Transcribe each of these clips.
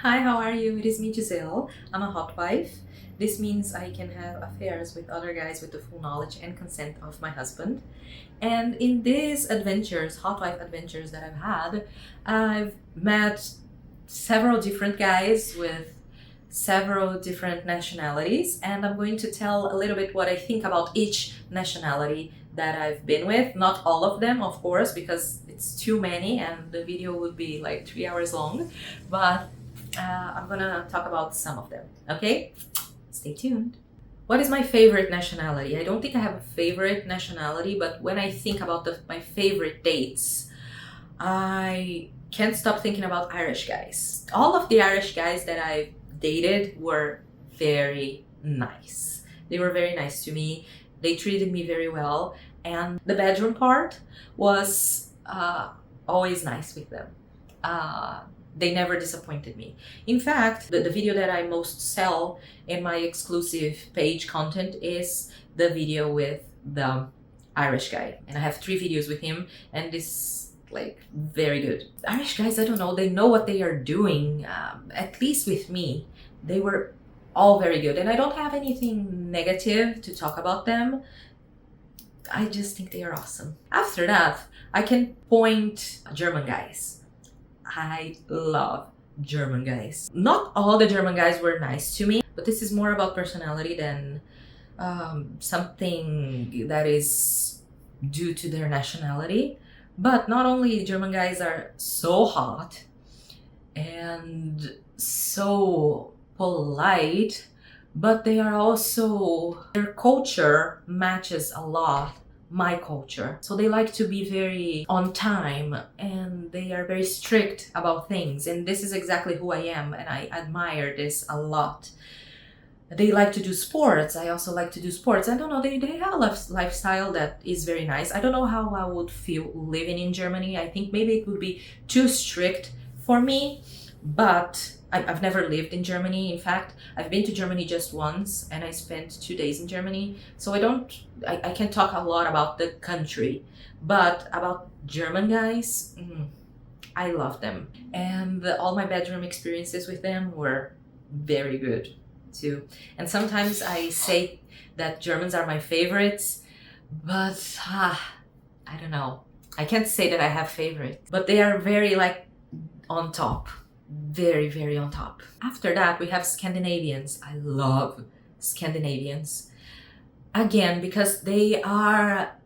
Hi, how are you? It is me, Gisele. I'm a hot wife. This means I can have affairs with other guys with the full knowledge and consent of my husband. And in these adventures, hot wife adventures that I've had, I've met several different guys with several different nationalities, and I'm going to tell a little bit what I think about each nationality that I've been with. Not all of them, of course, because it's too many and the video would be like 3 hours long, but I'm gonna talk about some of them, okay? Stay tuned. What is my favorite nationality? I don't think I have a favorite nationality, but when I think about my favorite dates, I can't stop thinking about Irish guys. All of the Irish guys that I've dated were very nice. They were very nice to me. They treated me very well, and the bedroom part was always nice with them. They never disappointed me. In fact, the video that I most sell in my exclusive page content is the video with the Irish guy. And I have 3 videos with him, and this like very good. Irish guys, I don't know, they know what they are doing. At least with me, they were all very good. And I don't have anything negative to talk about them. I just think they are awesome. After that, I can point German guys. I love German guys. Not all the German guys were nice to me, but this is more about personality than something that is due to their nationality. But not only German guys are so hot and so polite, but they are also, their culture matches a lot my culture. So they like to be very on time and they are very strict about things. And this is exactly who I am, and I admire this a lot. They like to do sports. I also like to do sports. I don't know, they have a lifestyle that is very nice. I don't know how I would feel living in Germany. I think maybe it would be too strict for me, but I've never lived in Germany. In fact, I've been to Germany just once and I spent 2 days in Germany. So I can't talk a lot about the country, but about German guys, I love them. And all my bedroom experiences with them were very good too. And sometimes I say that Germans are my favorites, but I don't know. I can't say that I have favorites, but they are very like on top. Very, very on top. After that, we have Scandinavians. I love Scandinavians. Again, because they are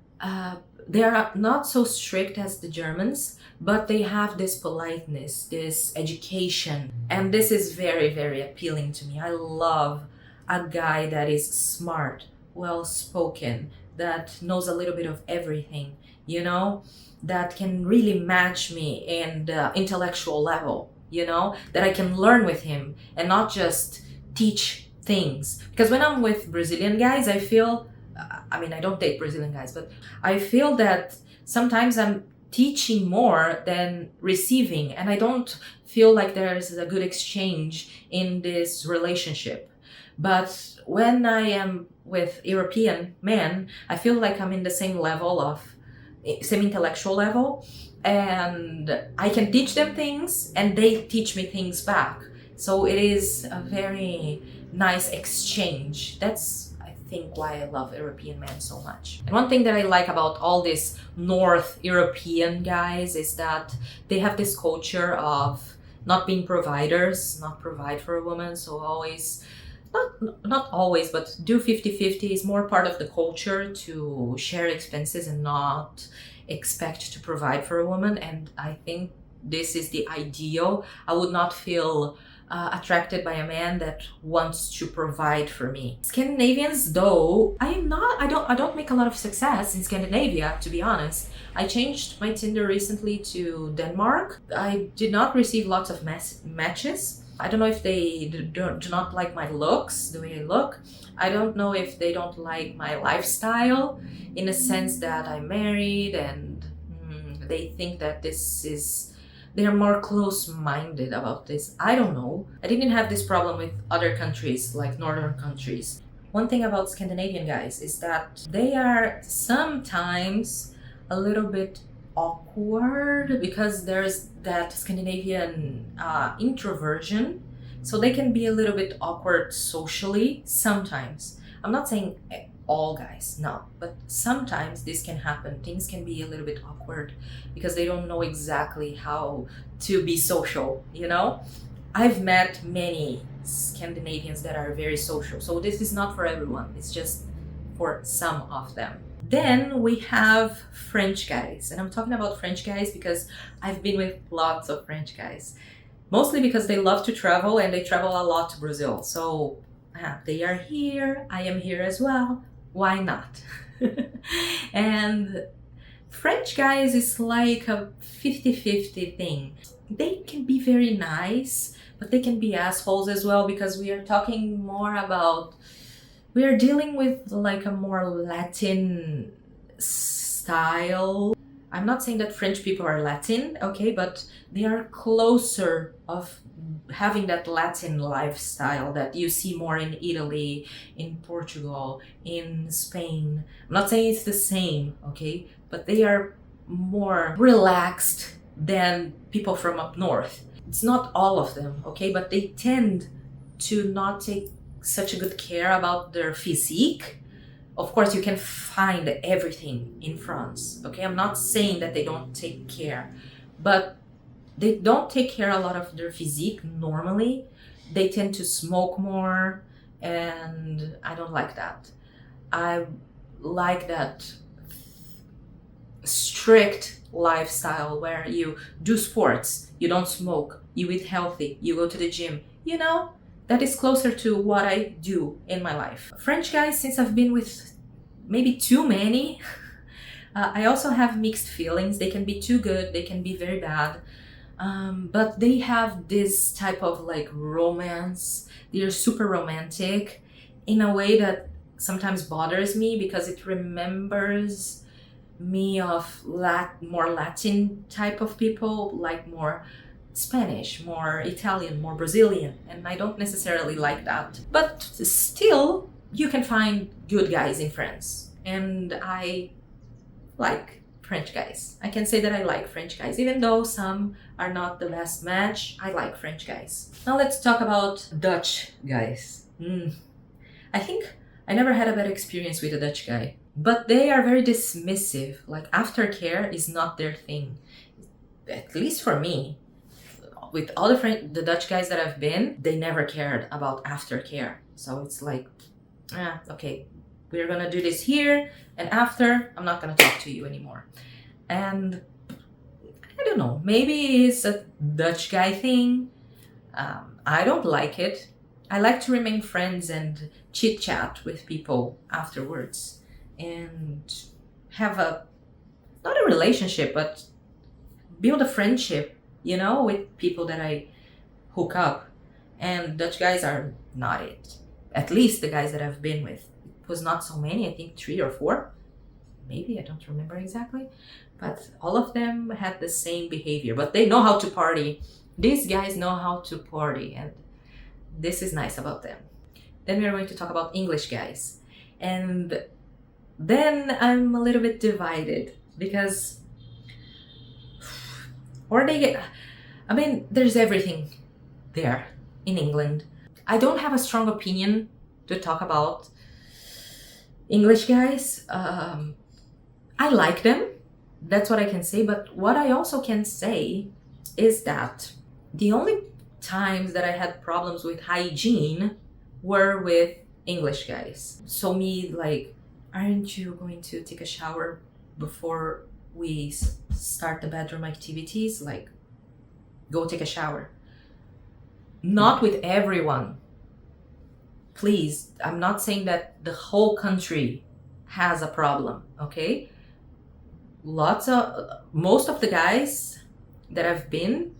not so strict as the Germans, but they have this politeness, this education, and this is very, very appealing to me. I love a guy that is smart, well-spoken, that knows a little bit of everything, you know, that can really match me in the intellectual level. You know, that I can learn with him and not just teach things. Because when I'm with Brazilian guys, I feel, I mean, I don't date Brazilian guys, but I feel that sometimes I'm teaching more than receiving, and I don't feel like there's a good exchange in this relationship. But when I am with European men, I feel like I'm in the same level of, same intellectual level, and I can teach them things and they teach me things back. So it is a very nice exchange. That's, I think, why I love European men so much. And one thing that I like about all these North European guys is that they have this culture of not being providers, not provide for a woman. So always, not always, but do 50-50 is more part of the culture to share expenses and not expect to provide for a woman. And I think this is the ideal. I would not feel attracted by a man that wants to provide for me. Scandinavians, though, I don't make a lot of success in Scandinavia, to be honest. I changed my Tinder recently to Denmark. I did not receive lots of matches. I don't know if they do not like my looks, the way I look. I don't know if they don't like my lifestyle, in a sense that I'm married and they think that they're more close-minded about this. I don't know. I didn't have this problem with other countries, like northern countries. One thing about Scandinavian guys is that they are sometimes a little bit awkward because there's that Scandinavian introversion. So they can be a little bit awkward socially sometimes. I'm not saying all guys, no, but sometimes this can happen. Things can be a little bit awkward because they don't know exactly how to be social, you know? I've met many Scandinavians that are very social, so this is not for everyone, it's just for some of them. Then we have French guys, and I'm talking about French guys because I've been with lots of French guys. Mostly because they love to travel and they travel a lot to Brazil. So they are here, I am here as well. Why not? And French guys is like a 50-50 thing. They can be very nice, but they can be assholes as well because we are talking more about, we are dealing with like a more Latin style. I'm not saying that French people are Latin, okay, but they are closer of having that Latin lifestyle that you see more in Italy, in Portugal, in Spain. I'm not saying it's the same, okay, but they are more relaxed than people from up north. It's not all of them, okay, but they tend to not take such a good care about their physique. Of course, you can find everything in France, okay? I'm not saying that they don't take care, but they don't take care a lot of their physique normally. They tend to smoke more, and I don't like that. I like that strict lifestyle where you do sports, you don't smoke, you eat healthy, you go to the gym, you know? That is closer to what I do in my life. French guys, since I've been with maybe too many, I also have mixed feelings. They can be too good, they can be very bad. But they have this type of like romance. They are super romantic in a way that sometimes bothers me because it remembers me of more Latin type of people, like more Spanish, more Italian, more Brazilian, and I don't necessarily like that. But still, you can find good guys in France, and I like French guys. I can say that I like French guys, even though some are not the best match. I like French guys. Now let's talk about Dutch guys. I think I never had a bad experience with a Dutch guy, but they are very dismissive. Like aftercare is not their thing, at least for me. With all the Dutch guys that I've been, they never cared about aftercare. So it's like, okay, we're gonna do this here, and after, I'm not gonna talk to you anymore. And I don't know, maybe it's a Dutch guy thing. I don't like it. I like to remain friends and chit chat with people afterwards and have not a relationship, but build a friendship, you know, with people that I hook up. And Dutch guys are not it. At least the guys that I've been with. It was not so many, I think 3 or 4. Maybe, I don't remember exactly. But all of them had the same behavior. But they know how to party. These guys know how to party. And this is nice about them. Then we are going to talk about English guys. And then I'm a little bit divided. Because there's everything there in England. I don't have a strong opinion to talk about English guys. I like them, that's what I can say, but what I also can say is that the only times that I had problems with hygiene were with English guys. So me like, aren't you going to take a shower before we start the bedroom activities? Like, go take a shower. Not with everyone. Please, I'm not saying that the whole country has a problem, okay? Most of the guys that I've been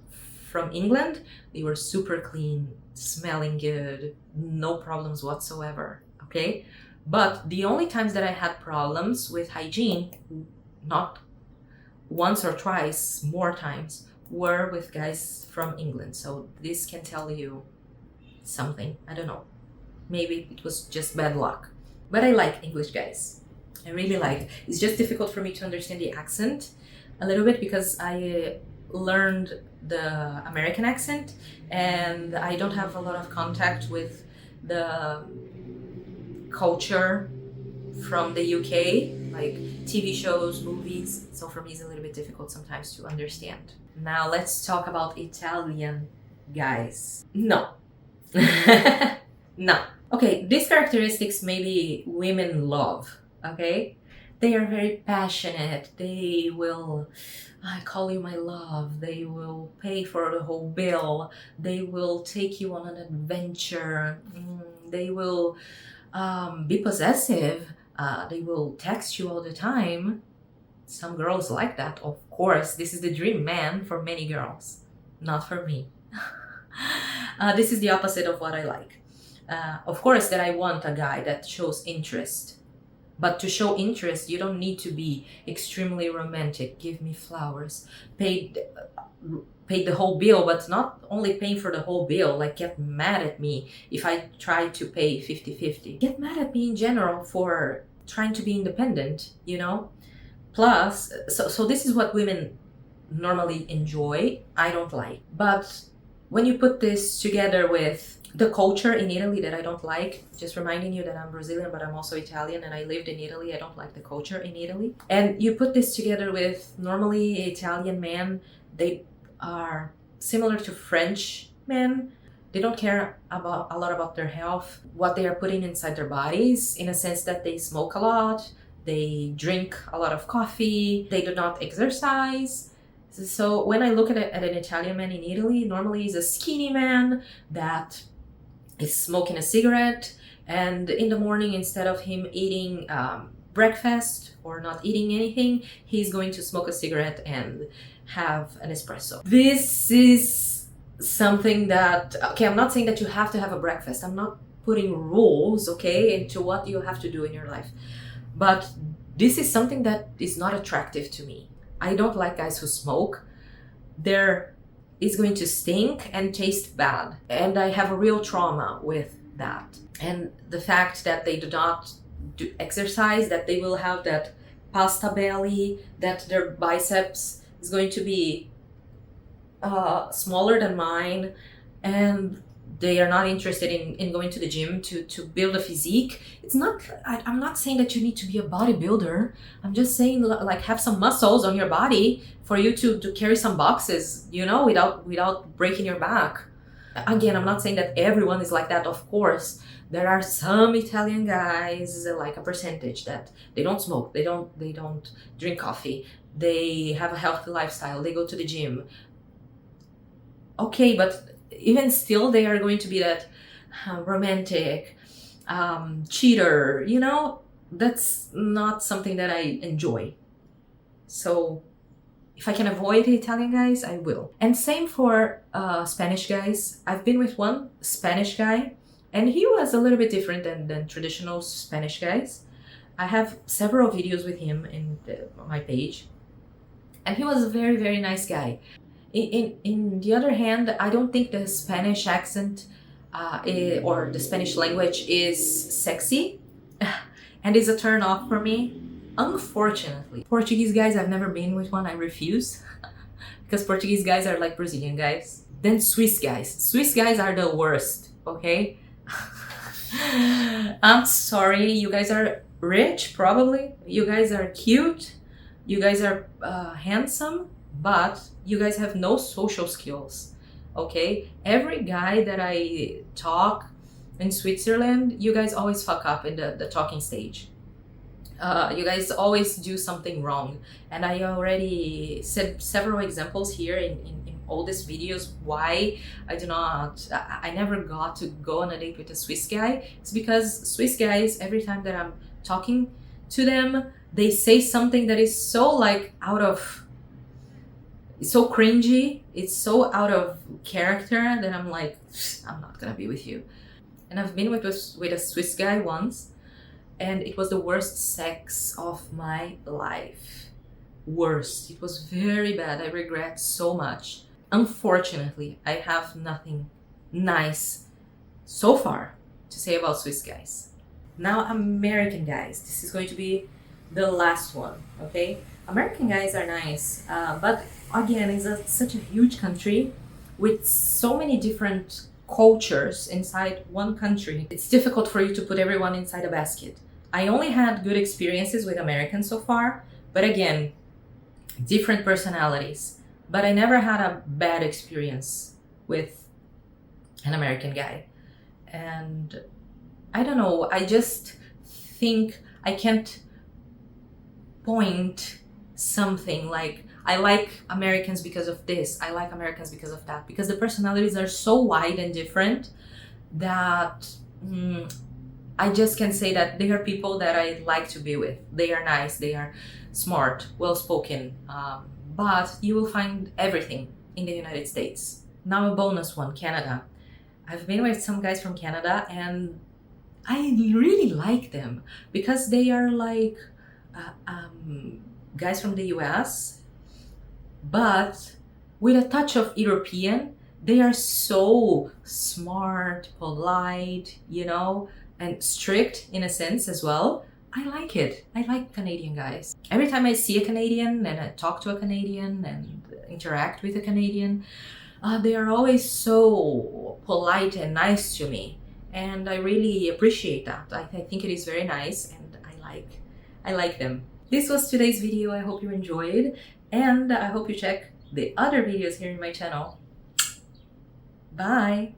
from England, they were super clean, smelling good, no problems whatsoever, okay? But the only times that I had problems with hygiene, not once or twice, more times, were with guys from England. So this can tell you something. I don't know. Maybe it was just bad luck. But I like English guys. I really like. It's just difficult for me to understand the accent. a little bit because I learned the American accent and I don't have a lot of contact with the culture from the UK, like TV shows, movies. So for me, it's a little bit difficult sometimes to understand. Now let's talk about Italian guys. No. No. Okay, these characteristics maybe women love, okay? They are very passionate. They will, I call you my love. They will pay for the whole bill. They will take you on an adventure. They will be possessive. They will text you all the time. Some girls like that, of course. This is the dream man for many girls, not for me. This is the opposite of what I like. Of course, that I want a guy that shows interest. But to show interest, you don't need to be extremely romantic. Give me flowers. Pay the whole bill, but not only paying for the whole bill, like get mad at me if I try to pay 50-50. Get mad at me in general for trying to be independent, you know? Plus, so this is what women normally enjoy. I don't like. But when you put this together with the culture in Italy that I don't like, just reminding you that I'm Brazilian, but I'm also Italian and I lived in Italy. I don't like the culture in Italy. And you put this together with normally Italian men, they are similar to French men. They don't care about a lot about their health, what they are putting inside their bodies, in a sense that they smoke a lot, they drink a lot of coffee, they do not exercise. So when I look at an Italian man in Italy, normally he's a skinny man that is smoking a cigarette, and in the morning, instead of him eating breakfast or not eating anything, he's going to smoke a cigarette and have an espresso. This is something that, okay, I'm not saying that you have to have a breakfast. I'm not putting rules, okay, into what you have to do in your life. But this is something that is not attractive to me. I don't like guys who smoke. It's going to stink and taste bad. And I have a real trauma with that. And the fact that they do not do exercise, that they will have that pasta belly, that their biceps is going to be smaller than mine, and they are not interested in going to the gym to build a physique. It's not, I'm not saying that you need to be a bodybuilder. I'm just saying like have some muscles on your body for you to carry some boxes, you know, without breaking your back. Again, I'm not saying that everyone is like that, of course. There are some Italian guys, like a percentage, that they don't smoke, they don't drink coffee, they have a healthy lifestyle, they go to the gym. Okay, but even still, they are going to be that romantic cheater, you know? That's not something that I enjoy. So if I can avoid Italian guys, I will. And same for Spanish guys. I've been with one Spanish guy, and he was a little bit different than traditional Spanish guys. I have several videos with him in my page, and he was a very, very nice guy. In the other hand, I don't think the Spanish accent or the Spanish language is sexy and is a turn off for me, unfortunately. Portuguese guys, I've never been with one. I refuse because Portuguese guys are like Brazilian guys. Then Swiss guys. Swiss guys are the worst, okay? I'm sorry, you guys are rich, probably. You guys are cute. You guys are handsome. But you guys have no social skills, okay? Every guy that I talk in Switzerland, you guys always fuck up in the talking stage. You guys always do something wrong. And I already said several examples here in all these videos why I never got to go on a date with a Swiss guy. It's because Swiss guys, every time that I'm talking to them, they say something that is so like it's so cringy, it's so out of character that I'm like, I'm not gonna be with you. And I've been with a Swiss guy once, and it was the worst sex of my life. Worst. It was very bad. I regret so much. Unfortunately, I have nothing nice so far to say about Swiss guys. Now, American guys. This is going to be the last one, okay? American guys are nice, but again, it's such a huge country with so many different cultures inside one country. It's difficult for you to put everyone inside a basket. I only had good experiences with Americans so far, but again, different personalities. But I never had a bad experience with an American guy. And I don't know, I just think I can't point something like I like Americans because of this, I like Americans because of that, because the personalities are so wide and different that I just can say that they are people that I like to be with. They are nice, they are smart, well-spoken, but you will find everything in the United States. Now a bonus one, Canada. I've been with some guys from Canada and I really like them because they are like guys from the US, but with a touch of European. They are so smart, polite, and strict in a sense as well. I like it. I like Canadian guys. Every time I see a Canadian and I talk to a Canadian and interact with a Canadian, they are always so polite and nice to me. And I really appreciate that. I think it is very nice and I like them. This was today's video. I hope you enjoyed and I hope you check the other videos here in my channel. Bye!